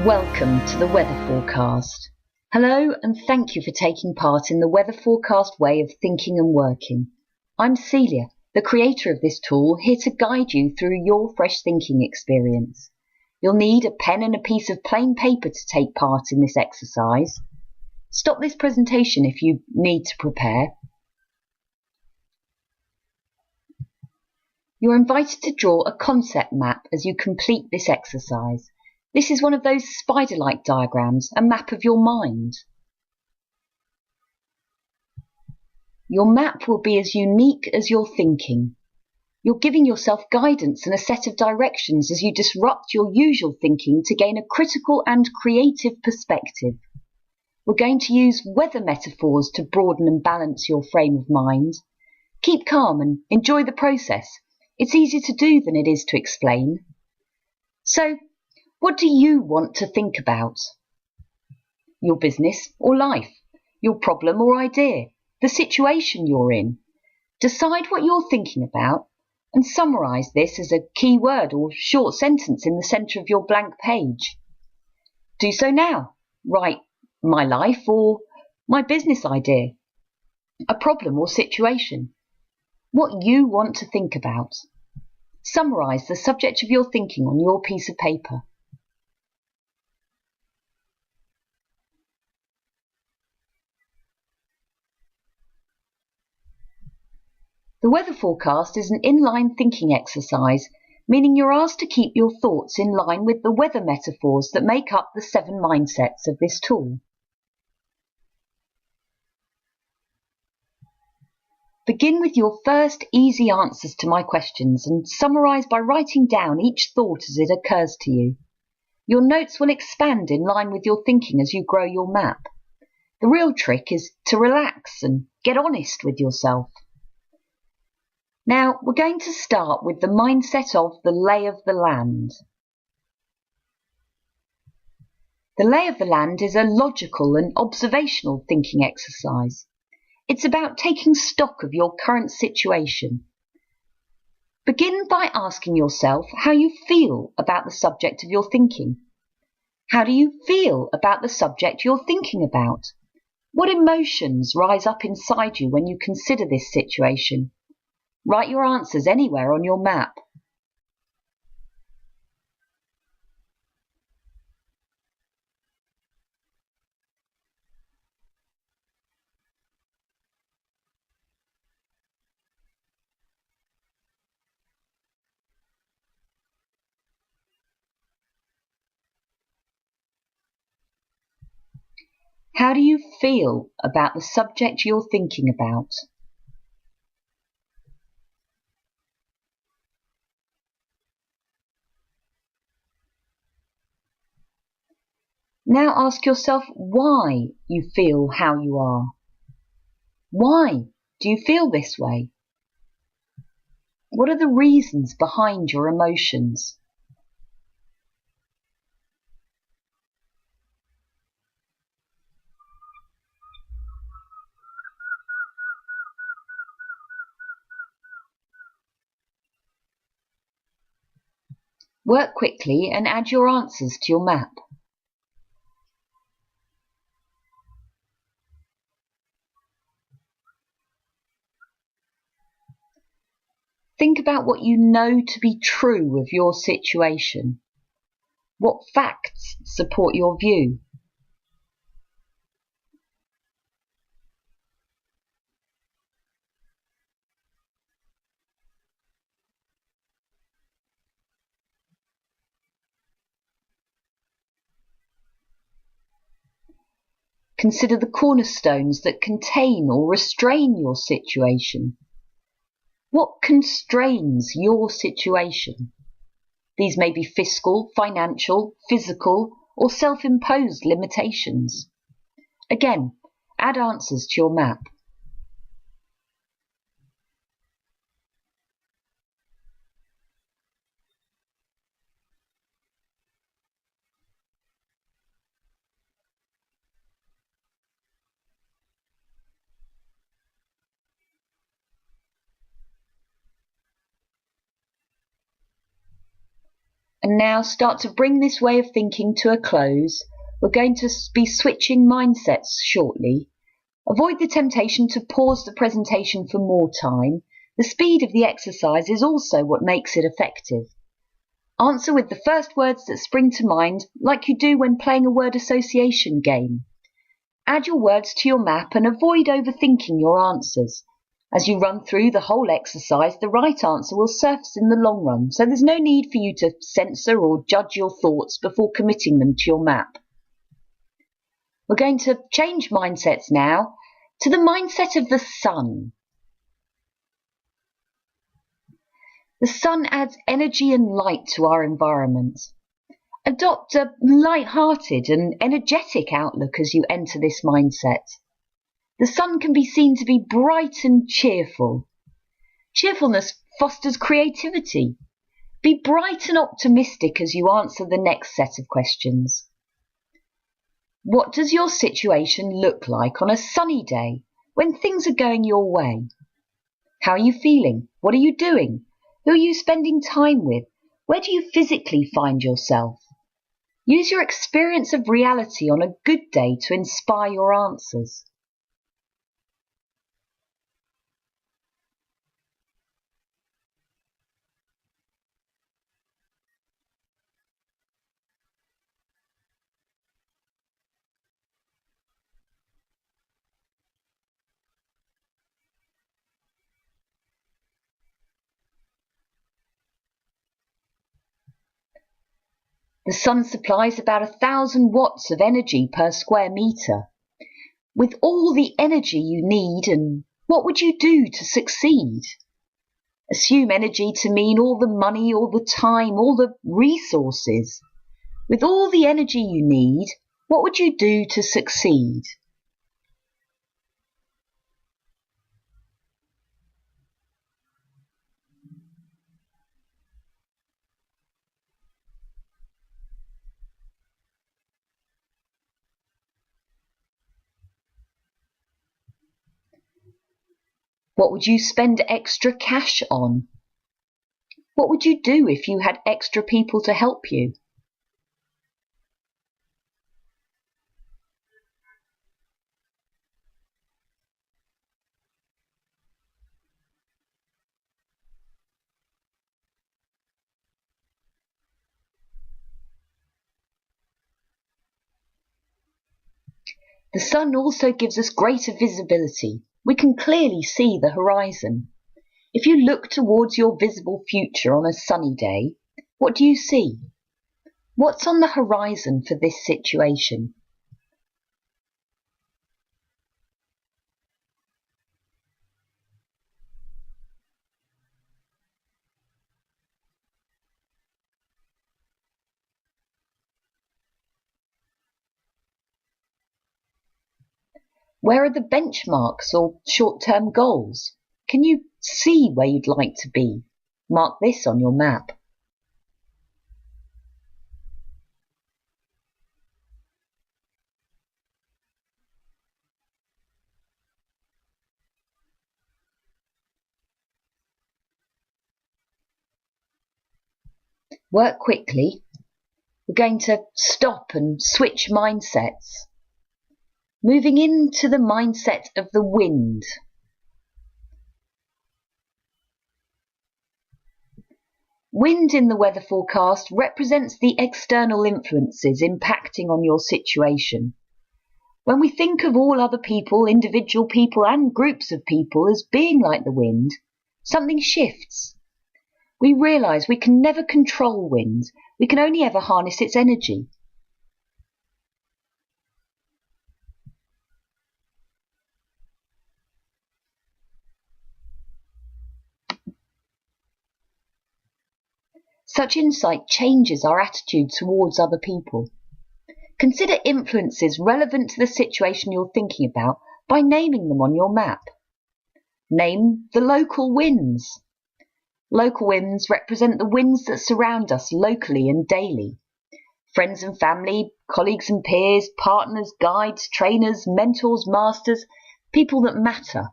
Welcome to the weather forecast. Hello and thank you for taking part in the weather forecast way of thinking and working. I'm Celia, the creator of this tool, here to guide you through your fresh thinking experience. You'll need a pen and a piece of plain paper to take part in this exercise. Stop this presentation if you need to prepare. You're invited to draw a concept map as you complete this exercise. This is one of those spider-like diagrams, a map of your mind. Your map will be as unique as your thinking. You're giving yourself guidance and a set of directions as you disrupt your usual thinking to gain a critical and creative perspective. We're going to use weather metaphors to broaden and balance your frame of mind. Keep calm and enjoy the process. It's easier to do than it is to explain. So, what do you want to think about? Your business or life? Your problem or idea? The situation you're in? Decide what you're thinking about and summarise this as a key word or short sentence in the centre of your blank page. Do so now. Write my life or my business idea, a problem or situation, what you want to think about. Summarise the subject of your thinking on your piece of paper. The weather forecast is an inline thinking exercise, meaning you're asked to keep your thoughts in line with the weather metaphors that make up the 7 mindsets of this tool. Begin with your first easy answers to my questions and summarise by writing down each thought as it occurs to you. Your notes will expand in line with your thinking as you grow your map. The real trick is to relax and get honest with yourself. Now, we're going to start with the mindset of the lay of the land. The lay of the land is a logical and observational thinking exercise. It's about taking stock of your current situation. Begin by asking yourself how you feel about the subject of your thinking. How do you feel about the subject you're thinking about? What emotions rise up inside you when you consider this situation? Write your answers anywhere on your map. How do you feel about the subject you're thinking about? Now ask yourself why you feel how you are. Why do you feel this way? What are the reasons behind your emotions? Work quickly and add your answers to your map. Think about what you know to be true of your situation. What facts support your view? Consider the cornerstones that contain or restrain your situation. What constrains your situation? These may be fiscal, financial, physical, or self-imposed limitations. Again, add answers to your map. And now start to bring this way of thinking to a close. We're going to be switching mindsets shortly. Avoid the temptation to pause the presentation for more time. The speed of the exercise is also what makes it effective. Answer with the first words that spring to mind, like you do when playing a word association game. Add your words to your map and avoid overthinking your answers. As you run through the whole exercise, the right answer will surface in the long run, so there's no need for you to censor or judge your thoughts before committing them to your map. We're going to change mindsets now to the mindset of the sun. The sun adds energy and light to our environment. Adopt a light-hearted and energetic outlook as you enter this mindset. The sun can be seen to be bright and cheerful. Cheerfulness fosters creativity. Be bright and optimistic as you answer the next set of questions. What does your situation look like on a sunny day when things are going your way? How are you feeling? What are you doing? Who are you spending time with? Where do you physically find yourself? Use your experience of reality on a good day to inspire your answers. The sun supplies about 1,000 watts of energy per square metre. With all the energy you need, and what would you do to succeed? Assume energy to mean all the money, all the time, all the resources. With all the energy you need, what would you do to succeed? What would you spend extra cash on? What would you do if you had extra people to help you? The sun also gives us greater visibility. We can clearly see the horizon. If you look towards your visible future on a sunny day, what do you see? What's on the horizon for this situation? Where are the benchmarks or short-term goals? Can you see where you'd like to be? Mark this on your map. Work quickly. We're going to stop and switch mindsets. Moving into the mindset of the wind. Wind in the weather forecast represents the external influences impacting on your situation. When we think of all other people, individual people and groups of people as being like the wind, something shifts. We realise we can never control wind, we can only ever harness its energy. Such insight changes our attitude towards other people. Consider influences relevant to the situation you're thinking about by naming them on your map. Name the local winds. Local winds represent the winds that surround us locally and daily. Friends and family, colleagues and peers, partners, guides, trainers, mentors, masters, people that matter.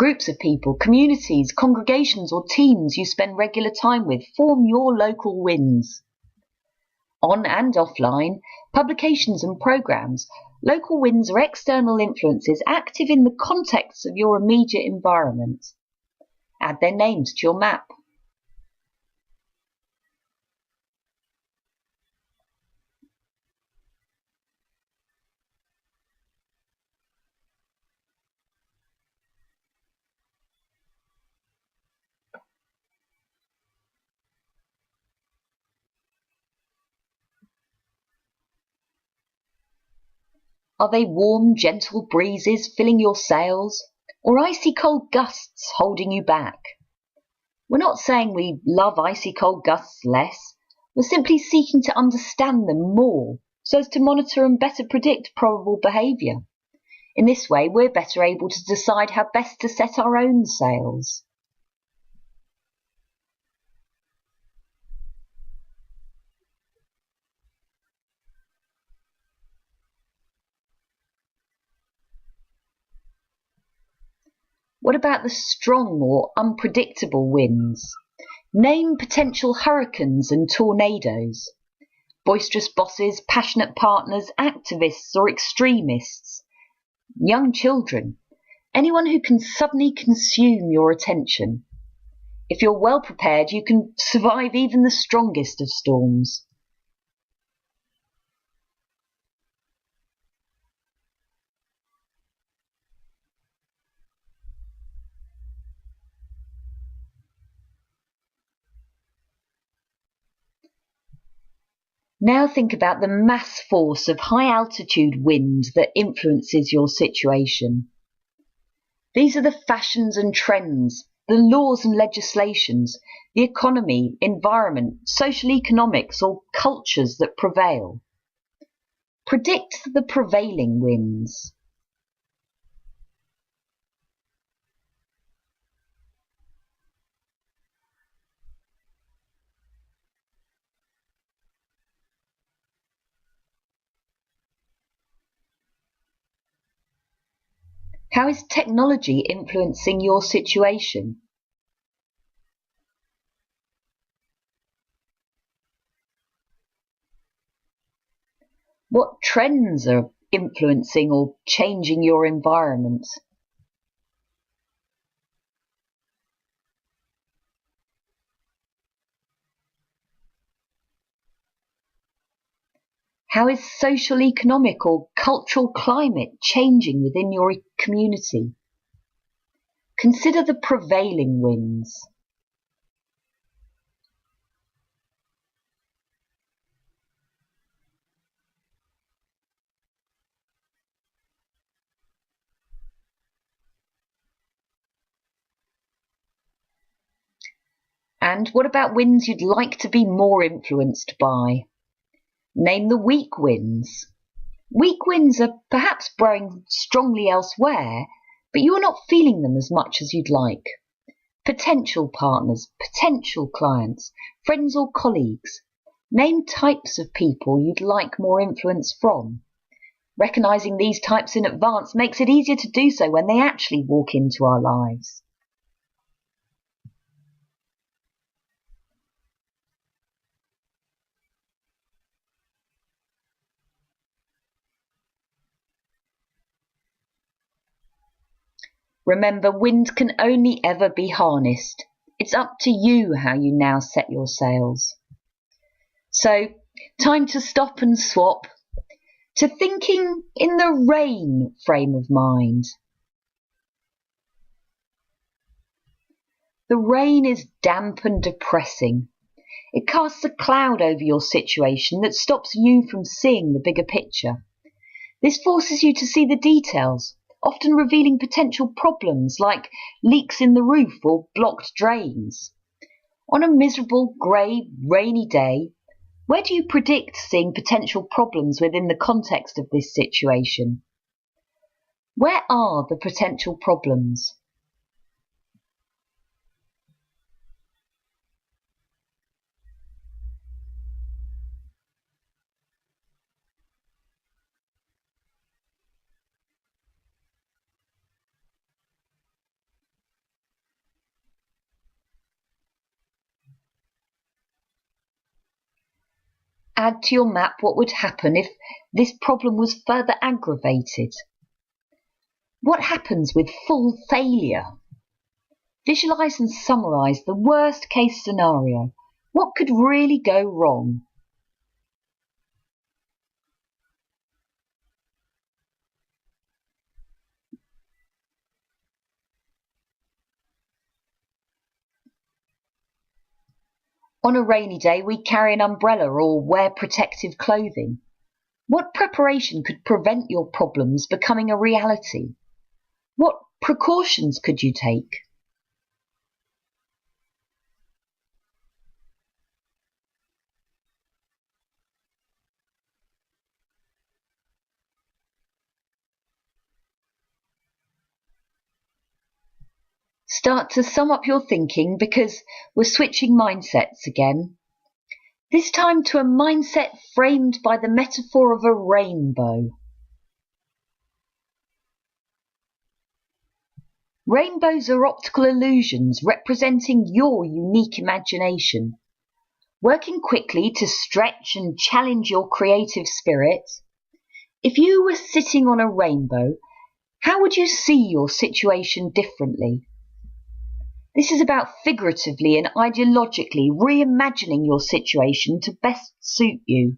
Groups of people, communities, congregations or teams you spend regular time with form your local wins. On and offline, publications and programs, local wins are external influences active in the context of your immediate environment. Add their names to your map. Are they warm, gentle breezes filling your sails, or icy cold gusts holding you back? We're not saying we love icy cold gusts less. We're simply seeking to understand them more so as to monitor and better predict probable behaviour. In this way, we're better able to decide how best to set our own sails. What about the strong or unpredictable winds? Name potential hurricanes and tornadoes. Boisterous bosses, passionate partners, activists or extremists. Young children. Anyone who can suddenly consume your attention. If you're well prepared, you can survive even the strongest of storms. Now think about the mass force of high-altitude wind that influences your situation. These are the fashions and trends, the laws and legislations, the economy, environment, social economics, or cultures that prevail. Predict the prevailing winds. How is technology influencing your situation? What trends are influencing or changing your environment? How is social, economic or cultural climate changing within your community? Consider the prevailing winds. And what about winds you'd like to be more influenced by? Name the weak winds. Weak winds are perhaps blowing strongly elsewhere, but you're not feeling them as much as you'd like. Potential partners, potential clients, friends or colleagues. Name types of people you'd like more influence from. Recognizing these types in advance makes it easier to do so when they actually walk into our lives. Remember, wind can only ever be harnessed. It's up to you how you now set your sails. So, time to stop and swap to thinking in the rain frame of mind. The rain is damp and depressing. It casts a cloud over your situation that stops you from seeing the bigger picture. This forces you to see the details, often revealing potential problems like leaks in the roof or blocked drains. On a miserable, grey, rainy day, where do you predict seeing potential problems within the context of this situation? Where are the potential problems? Add to your map what would happen if this problem was further aggravated. What happens with full failure? Visualize and summarize the worst case scenario. What could really go wrong? On a rainy day, we carry an umbrella or wear protective clothing. What preparation could prevent your problems becoming a reality? What precautions could you take? Start to sum up your thinking because we're switching mindsets again. This time to a mindset framed by the metaphor of a rainbow. Rainbows are optical illusions representing your unique imagination. Working quickly to stretch and challenge your creative spirit. If you were sitting on a rainbow, how would you see your situation differently? This is about figuratively and ideologically reimagining your situation to best suit you.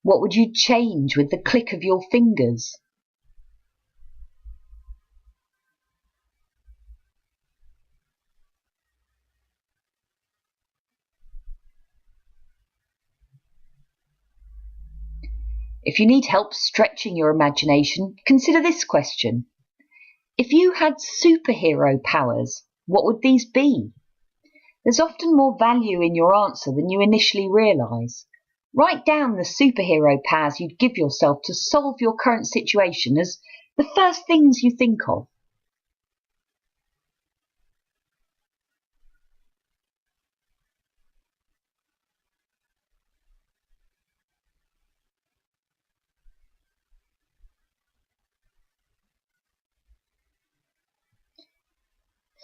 What would you change with the click of your fingers? If you need help stretching your imagination, consider this question. If you had superhero powers, what would these be? There's often more value in your answer than you initially realise. Write down the superhero powers you'd give yourself to solve your current situation as the first things you think of.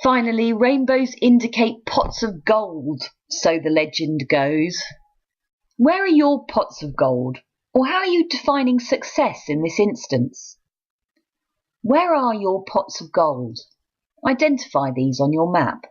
Finally, rainbows indicate pots of gold, so the legend goes. Where are your pots of gold? Or how are you defining success in this instance? Where are your pots of gold? Identify these on your map.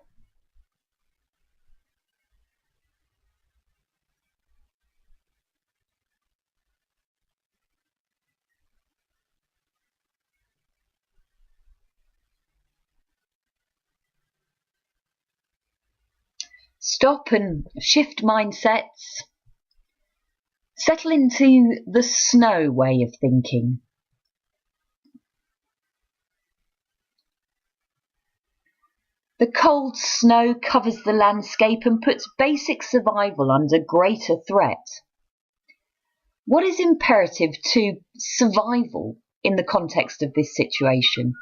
Stop and shift mindsets. Settle into the snow way of thinking. The cold snow covers the landscape and puts basic survival under greater threat. What is imperative to survival in the context of this situation?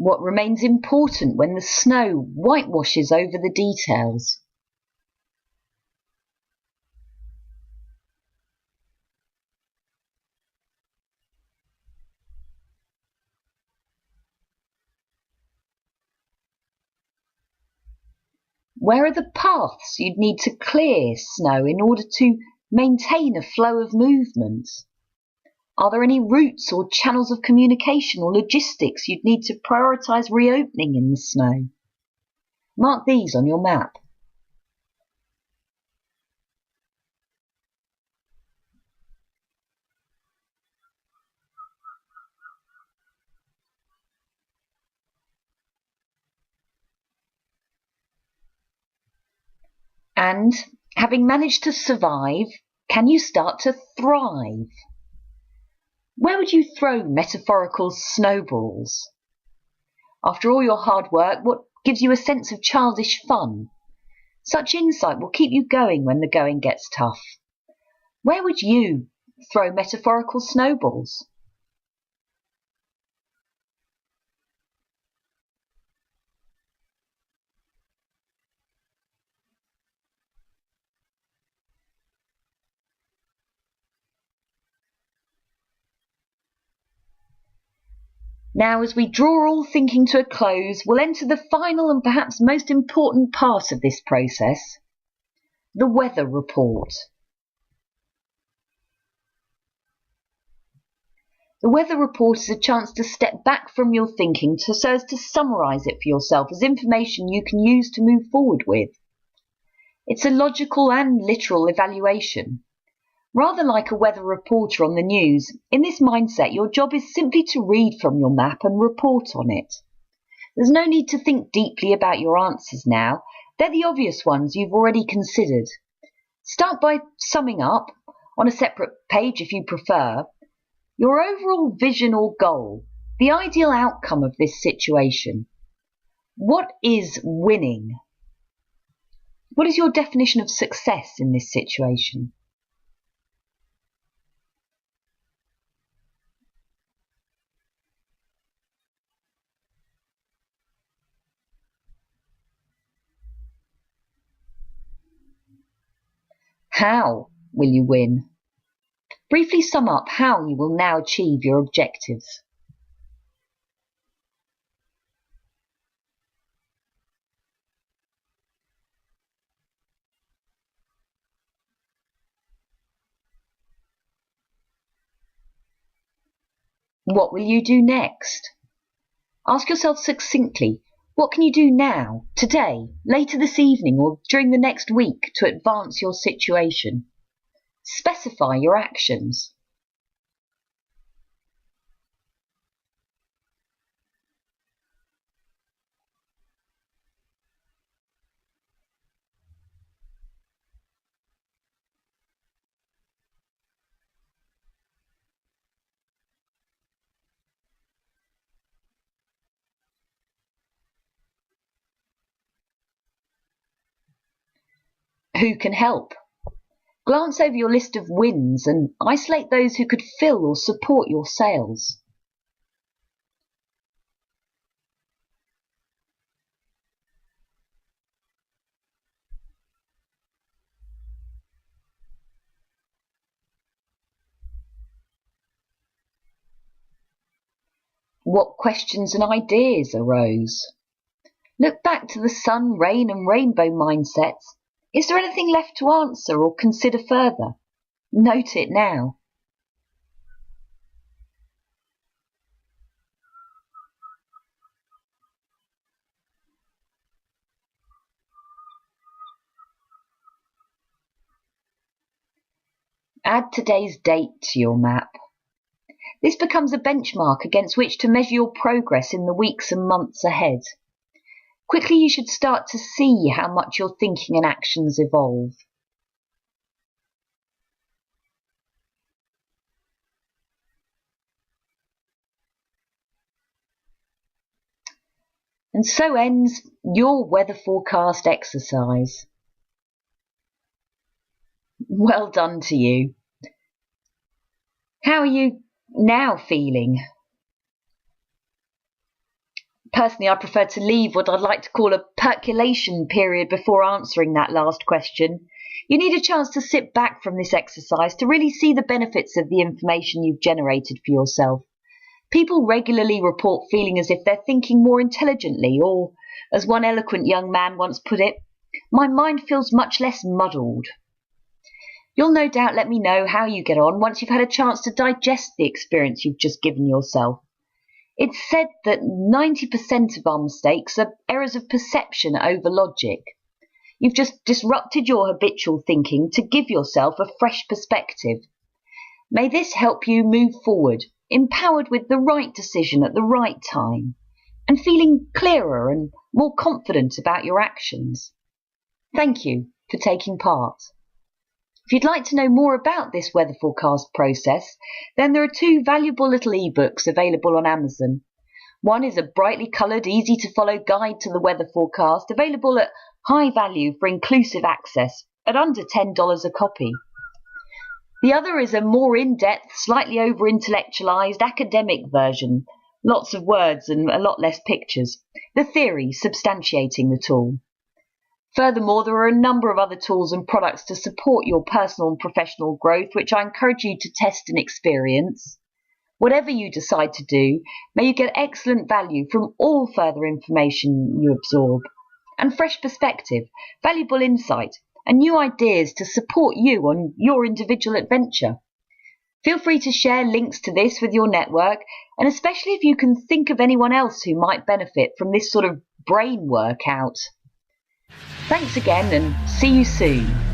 What remains important when the snow whitewashes over the details? Where are the paths you'd need to clear snow in order to maintain a flow of movement? Are there any routes or channels of communication or logistics you'd need to prioritise reopening in the snow? Mark these on your map. And, having managed to survive, can you start to thrive? Where would you throw metaphorical snowballs? After all your hard work, what gives you a sense of childish fun? Such insight will keep you going when the going gets tough. Where would you throw metaphorical snowballs? Now, as we draw all thinking to a close, we'll enter the final and perhaps most important part of this process, the weather report. The weather report is a chance to step back from your thinking so as to summarise it for yourself as information you can use to move forward with. It's a logical and literal evaluation. Rather like a weather reporter on the news, in this mindset your job is simply to read from your map and report on it. There's no need to think deeply about your answers now. They're the obvious ones you've already considered. Start by summing up, on a separate page if you prefer, your overall vision or goal, the ideal outcome of this situation. What is winning? What is your definition of success in this situation? How will you win? Briefly sum up how you will now achieve your objectives. What will you do next? Ask yourself succinctly, what can you do now, today, later this evening, or during the next week to advance your situation? Specify your actions. Who can help? Glance over your list of wins and isolate those who could fill or support your sails. What questions and ideas arose? Look back to the sun, rain and rainbow mindsets. Is there anything left to answer or consider further? Note it now. Add today's date to your map. This becomes a benchmark against which to measure your progress in the weeks and months ahead. Quickly you should start to see how much your thinking and actions evolve. And so ends your weather forecast exercise. Well done to you. How are you now feeling? Personally, I prefer to leave what I'd like to call a percolation period before answering that last question. You need a chance to sit back from this exercise to really see the benefits of the information you've generated for yourself. People regularly report feeling as if they're thinking more intelligently, or, as one eloquent young man once put it, my mind feels much less muddled. You'll no doubt let me know how you get on once you've had a chance to digest the experience you've just given yourself. It's said that 90% of our mistakes are errors of perception over logic. You've just disrupted your habitual thinking to give yourself a fresh perspective. May this help you move forward, empowered with the right decision at the right time, and feeling clearer and more confident about your actions. Thank you for taking part. If you'd like to know more about this weather forecast process, then there are two valuable little ebooks available on Amazon. One is a brightly coloured, easy to follow guide to the weather forecast, available at high value for inclusive access at under $10 a copy. The other is a more in-depth, slightly over-intellectualised academic version, lots of words and a lot less pictures, the theory substantiating the tool. Furthermore, there are a number of other tools and products to support your personal and professional growth, which I encourage you to test and experience. Whatever you decide to do, may you get excellent value from all further information you absorb, and fresh perspective, valuable insight, and new ideas to support you on your individual adventure. Feel free to share links to this with your network, and especially if you can think of anyone else who might benefit from this sort of brain workout. Thanks again, and see you soon.